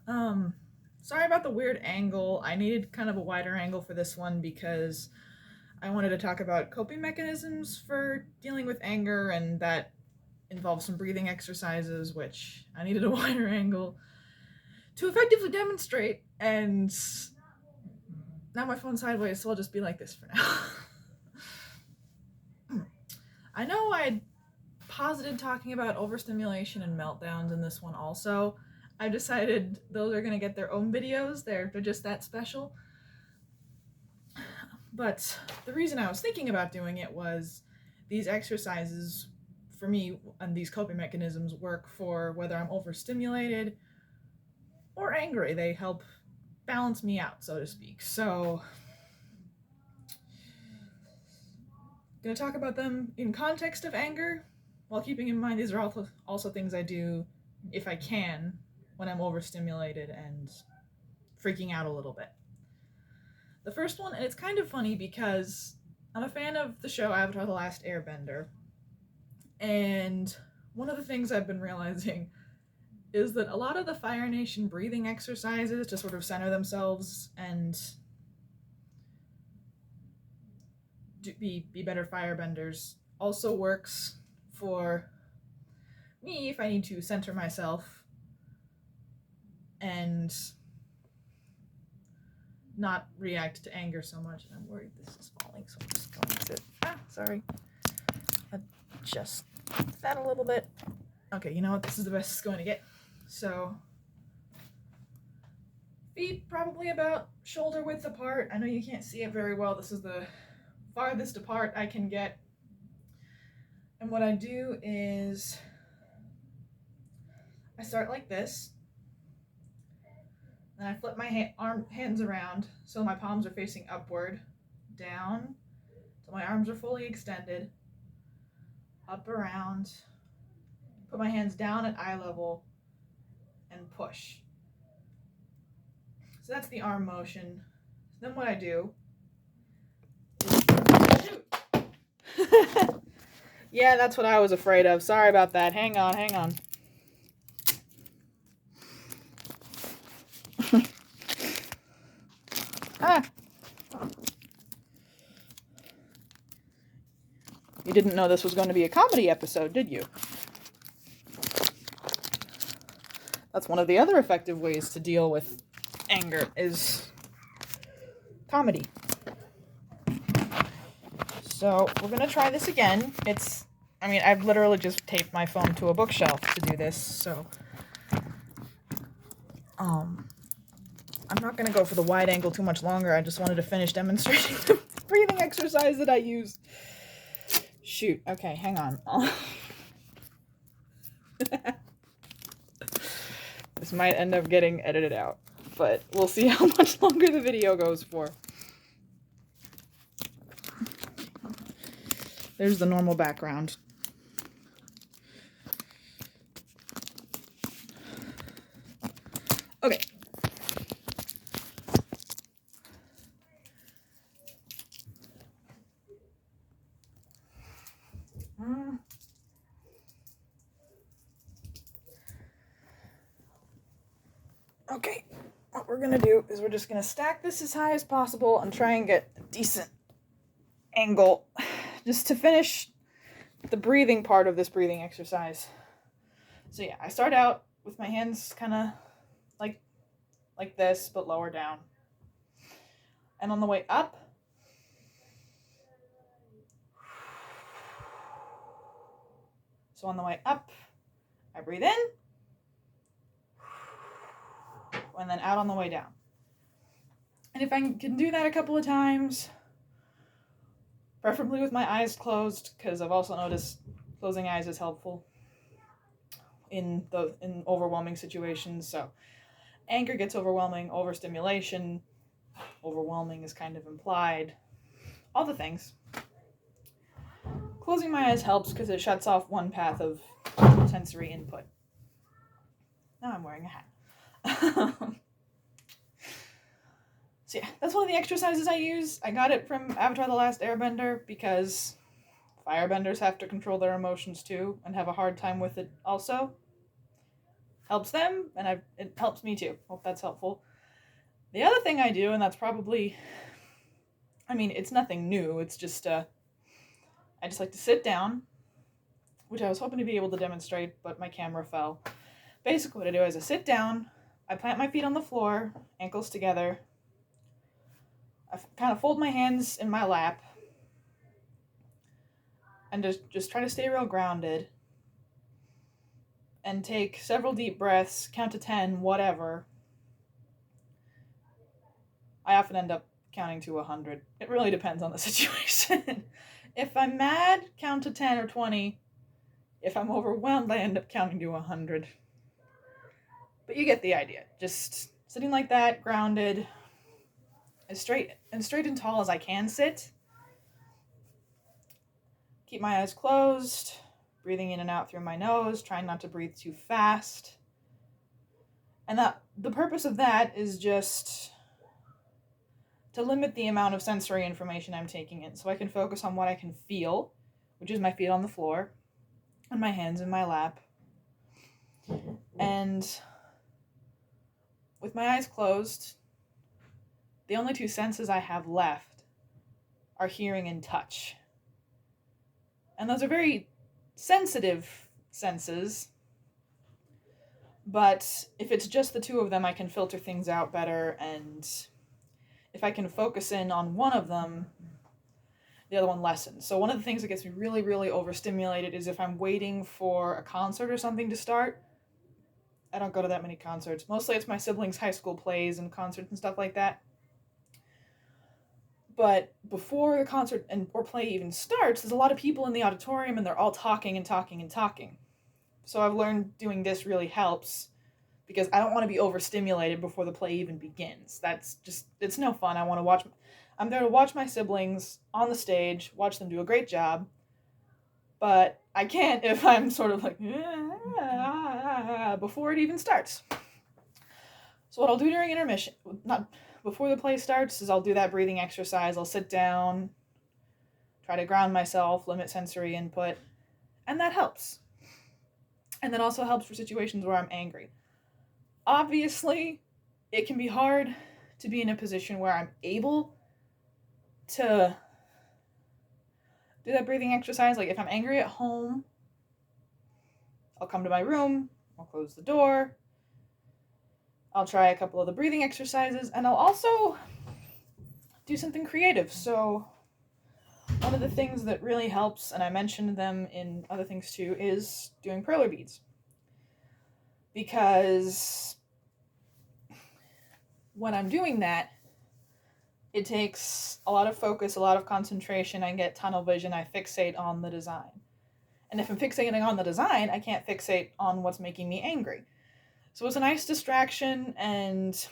Um, Sorry about the weird angle. I needed kind of a wider angle for this one because I wanted to talk about coping mechanisms for dealing with anger, and that involves some breathing exercises, which I needed a wider angle to effectively demonstrate. And now my phone's sideways, so I'll just be like this for now. I know I posited talking about overstimulation and meltdowns in this one also. I decided those are going to get their own videos. They're just that special. But the reason I was thinking about doing it was these exercises for me and these coping mechanisms work for whether I'm overstimulated or angry. They help balance me out, so to speak. So, I'm going to talk about them in context of anger while keeping in mind these are also things I do if I can when I'm overstimulated and freaking out a little bit. The first one, and it's kind of funny because I'm a fan of the show Avatar The Last Airbender, and one of the things I've been realizing is that a lot of the Fire Nation breathing exercises to sort of center themselves and be better firebenders also works for me if I need to center myself and not react to anger so much. And I'm worried this is falling, so I'm just going to sorry, adjust that a little bit. Okay, you know what? This is the best it's going to get. So, feet probably about shoulder width apart. I know you can't see it very well. This is the farthest apart I can get. And what I do is I start like this. Then I flip my hands around so my palms are facing upward, down, so my arms are fully extended, up around, put my hands down at eye level, and push. So that's the arm motion. Then what I do is shoot. Yeah, that's what I was afraid of. Sorry about that. Hang on. Ah. You didn't know this was going to be a comedy episode, did you? That's one of the other effective ways to deal with anger is comedy. So we're going to try this again. I've literally just taped my phone to a bookshelf to do this, so I'm not going to go for the wide angle too much longer. I just wanted to finish demonstrating the breathing exercise that I use. Shoot. Okay, hang on. This might end up getting edited out, but we'll see how much longer the video goes for. There's the normal background. Okay. Okay, what we're gonna do is we're just gonna stack this as high as possible and try and get a decent angle just to finish the breathing part of this breathing exercise. So yeah, I start out with my hands kind of like this, but lower down. And on the way up, so on the way up, I breathe in, and then out on the way down. And if I can do that a couple of times, preferably with my eyes closed, because I've also noticed closing eyes is helpful in overwhelming situations. So anger gets overwhelming, overstimulation, overwhelming is kind of implied, all the things. Closing my eyes helps because it shuts off one path of sensory input. Now I'm wearing a hat. So yeah, that's one of the exercises I use. I got it from Avatar The Last Airbender because firebenders have to control their emotions too and have a hard time with it also. helps them, and it helps me too. Hope that's helpful. The other thing I do, and that's probably, I mean, it's nothing new. It's just, I just like to sit down, which I was hoping to be able to demonstrate, but my camera fell. Basically, what I do is I sit down, I plant my feet on the floor, ankles together. I kind of fold my hands in my lap, and just try to stay real grounded. And take several deep breaths, count to 10, whatever. I often end up counting to 100. It really depends on the situation. If I'm mad, count to 10 or 20. If I'm overwhelmed, I end up counting to 100. But you get the idea. Just sitting like that, grounded, as straight and tall as I can sit. Keep my eyes closed, breathing in and out through my nose, trying not to breathe too fast. And the purpose of that is just to limit the amount of sensory information I'm taking in, so I can focus on what I can feel, which is my feet on the floor, and my hands in my lap. And with my eyes closed, the only two senses I have left are hearing and touch. And those are very sensitive senses, but if it's just the two of them, I can filter things out better, and if I can focus in on one of them, the other one lessens. So one of the things that gets me really, really overstimulated is if I'm waiting for a concert or something to start. I don't go to that many concerts. Mostly it's my siblings' high school plays and concerts and stuff like that. But before the concert or play even starts, there's a lot of people in the auditorium and they're all talking and talking and talking. So I've learned doing this really helps because I don't want to be overstimulated before the play even begins. It's no fun. I'm there to watch my siblings on the stage, watch them do a great job, but I can't if I'm sort of like, before it even starts. So what I'll do during intermission, not before the play starts, is I'll do that breathing exercise. I'll sit down, try to ground myself, limit sensory input, and that helps. And that also helps for situations where I'm angry. Obviously, it can be hard to be in a position where I'm able to do that breathing exercise. Like if I'm angry at home, I'll come to my room, I'll close the door, I'll try a couple of the breathing exercises, and I'll also do something creative. So one of the things that really helps, and I mentioned them in other things too, is doing perler beads. Because when I'm doing that, it takes a lot of focus, a lot of concentration. I get tunnel vision. I fixate on the design. And if I'm fixating on the design, I can't fixate on what's making me angry. So it's a nice distraction, and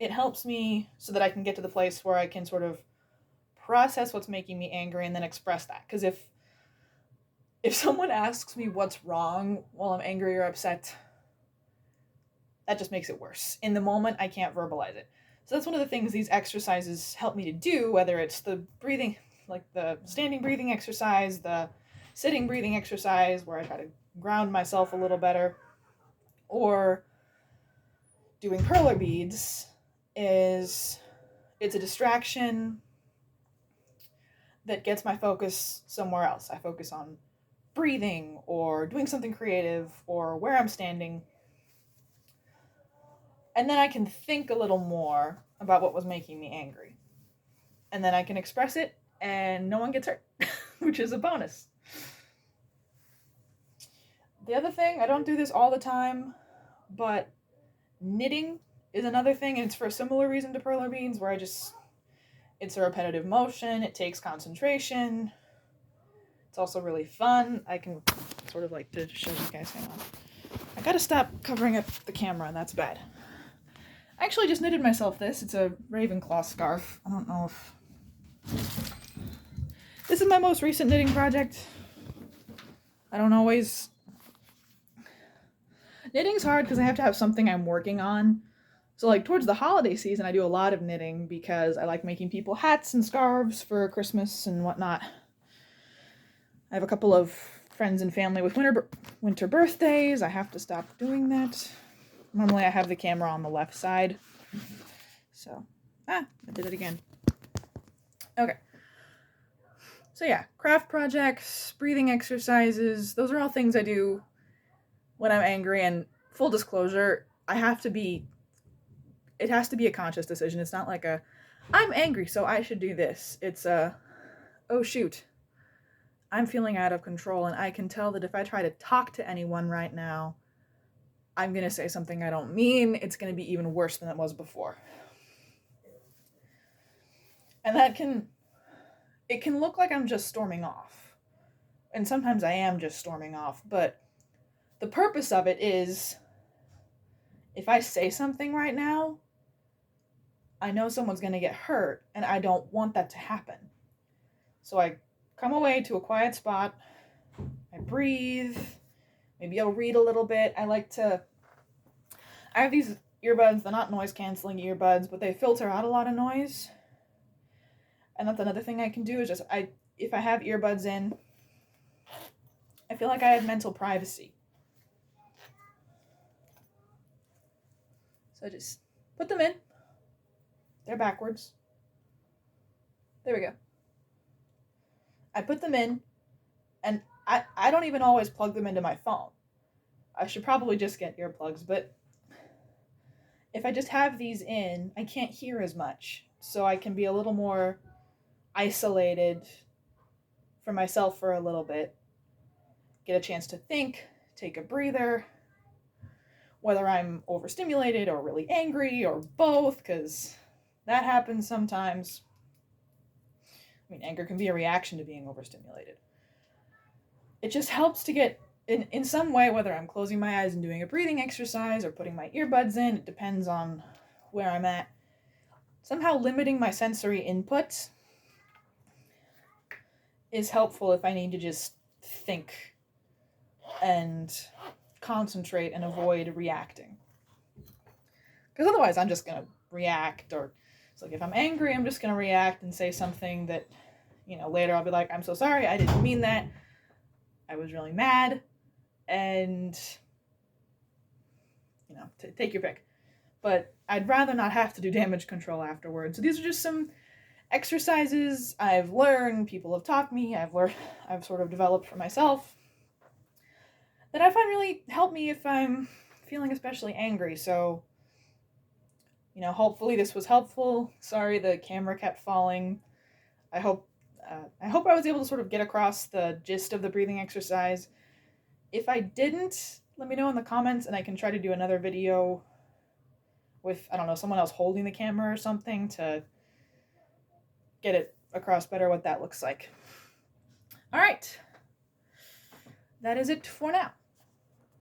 it helps me so that I can get to the place where I can sort of process what's making me angry and then express that. Because if someone asks me what's wrong while I'm angry or upset, that just makes it worse. In the moment, I can't verbalize it. So that's one of the things these exercises help me to do, whether it's the breathing, like the standing breathing exercise, the sitting breathing exercise, where I try to ground myself a little better, or doing perler beads, it's a distraction that gets my focus somewhere else. I focus on breathing or doing something creative or where I'm standing. And then I can think a little more about what was making me angry. And then I can express it and no one gets hurt, which is a bonus. The other thing, I don't do this all the time, but knitting is another thing, and it's for a similar reason to perler beads, where it's a repetitive motion, it takes concentration, it's also really fun. I can sort of like to show you guys, hang on. I gotta stop covering up the camera, and that's bad. I actually just knitted myself this. It's a Ravenclaw scarf. I don't know if... This is my most recent knitting project. I don't always... Knitting's hard because I have to have something I'm working on. So like towards the holiday season, I do a lot of knitting because I like making people hats and scarves for Christmas and whatnot. I have a couple of friends and family with winter birthdays. I have to stop doing that. Normally I have the camera on the left side. So, I did it again. Okay. So yeah, craft projects, breathing exercises, those are all things I do when I'm angry, and full disclosure, it has to be a conscious decision. It's not like I'm angry, so I should do this. It's oh shoot, I'm feeling out of control, and I can tell that if I try to talk to anyone right now, I'm going to say something I don't mean. It's going to be even worse than it was before. And it can look like I'm just storming off. And sometimes I am just storming off, but the purpose of it is, if I say something right now, I know someone's going to get hurt, and I don't want that to happen. So I come away to a quiet spot, I breathe, maybe I'll read a little bit. I have these earbuds, they're not noise canceling earbuds, but they filter out a lot of noise. And that's another thing I can do, is just, if I have earbuds in, I feel like I have mental privacy. So I just put them in. They're backwards. There we go. I put them in, and I don't even always plug them into my phone. I should probably just get earplugs, but if I just have these in, I can't hear as much. So I can be a little more isolated for myself for a little bit. Get a chance to think, take a breather, whether I'm overstimulated or really angry or both, because that happens sometimes. I mean, anger can be a reaction to being overstimulated. It just helps to get, in some way, whether I'm closing my eyes and doing a breathing exercise or putting my earbuds in, it depends on where I'm at. Somehow limiting my sensory input is helpful if I need to just think and concentrate and avoid reacting. Because otherwise I'm just going to react, or it's like if I'm angry, I'm just going to react and say something that, later I'll be like, I'm so sorry, I didn't mean that. I was really mad. And, take your pick. But I'd rather not have to do damage control afterwards. So these are just some exercises I've learned, people have taught me, I've sort of developed for myself, that I find really help me if I'm feeling especially angry. So, hopefully this was helpful. Sorry the camera kept falling. I hope I was able to sort of get across the gist of the breathing exercise. If I didn't, let me know in the comments, and I can try to do another video with, I don't know, someone else holding the camera or something to get it across better what that looks like. All right. That is it for now.